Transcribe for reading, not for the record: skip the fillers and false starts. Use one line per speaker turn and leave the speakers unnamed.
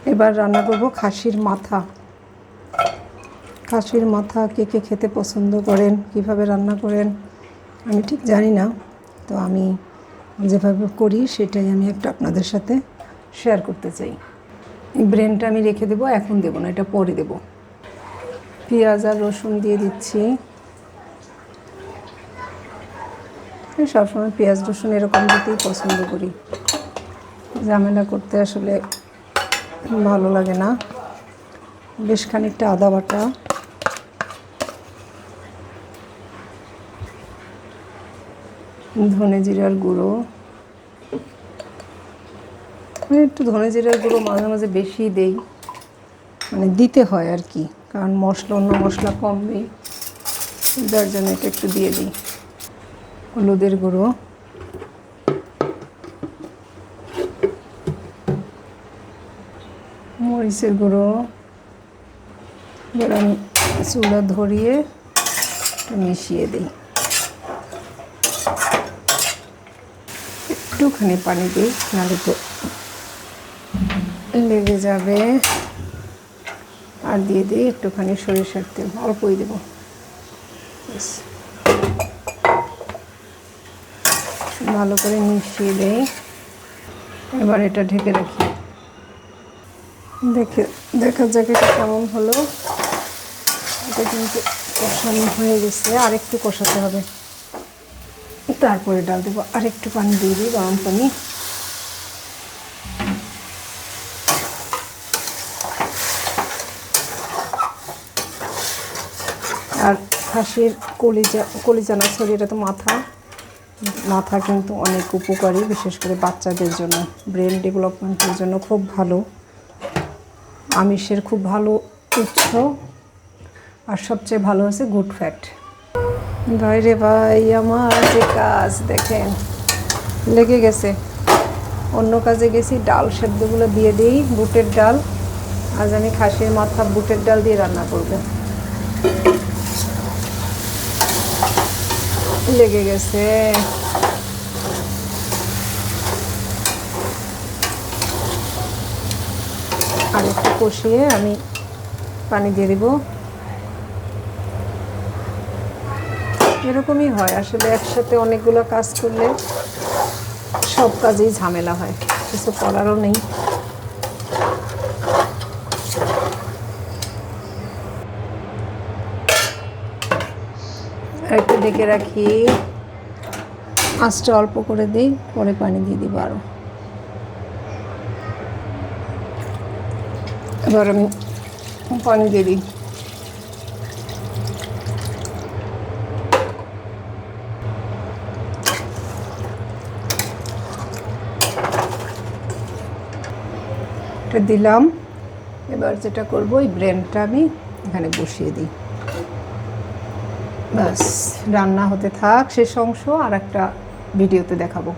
এবার রান্না করব খাসির মাথা। খাসির মাথা কে কে খেতে পছন্দ করেন, কিভাবে রান্না করেন আমি ঠিক জানি না, তো আমি যেভাবে করি সেটাই আমি একটা আপনাদের সাথে শেয়ার করতে চাই। এই ব্রেনটা আমি রেখে দেবো, এখন দেবো না, এটা পরে দেবো। পেঁয়াজ আর রসুন দিয়ে দিচ্ছি। সবসময় পেঁয়াজ রসুন এরকম দিতেই পছন্দ করি, ঝামেলা করতে আসলে ভালো লাগে না। বেশ খানিকটা আদা বাটা, ধনে জিরার গুঁড়ো, একটু ধনে জিরার গুঁড়ো মাঝে মাঝে বেশি দেই, মানে দিতে হয় আর কি, কারণ অন্য মশলা কম দিই, যার জন্য এটা একটু দিয়ে দিই। হলুদের গুঁড়ো, মরিচের গুঁড়ো। এবার আমি চুলা ধরিয়ে মিশিয়ে দিই, একটুখানি পানি দিই, নাহলে তো লেগে যাবে। আর দিয়ে দিই একটুখানি সরিষার তেল, অল্পই দেবো। ভালো করে মিশিয়ে দেই। এবার এটা ঢেকে রাখি, দেখা যাক এটা কেমন হলো। এটা কিন্তু কষানো হয়ে গেছে, আর একটু কষাতে হবে, তারপরে ডাল দেবো। আর একটু পানি দিয়ে দিই, গরম পানি। আর খাসির কলিজা না, সরি, এটা তো মাথা কিন্তু অনেক উপকারী, বিশেষ করে বাচ্চাদের জন্য, ব্রেন ডেভেলপমেন্টের জন্য খুব ভালো, আমিষের খুব ভালো উৎস, আর সবচেয়ে ভালো হচ্ছে গুড ফ্যাট। ভাই রে ভাই, আমার যে কাজ দেখেন লেগে গেছে, অন্য কাজে গেছি। ডাল সেদ্ধগুলো দিয়ে দিই, বুটের ডাল। আজ আমি খাসির মাথা বুটের ডাল দিয়ে রান্না করব। লেগে গেছে, আর একটু কষিয়ে আমি পানি দিয়ে দিব। এরকমই হয় আসলে, একসাথে অনেকগুলো কাজ করলে সব কাজেই ঝামেলা হয়, কিছু করারও নেই। একটু ঢেকে রাখি, আঁচটা অল্প করে দিই, পরে পানি দিয়ে দিব আরও। এবার আমি পানি দিয়ে দিই। এটা দিলাম। এবার যেটা করব, এই ব্রেনটা আমি এখানে বসিয়ে দিই, ব্যাস রান্না হতে থাক। শেষ অংশ আর একটা ভিডিওতে দেখাবো।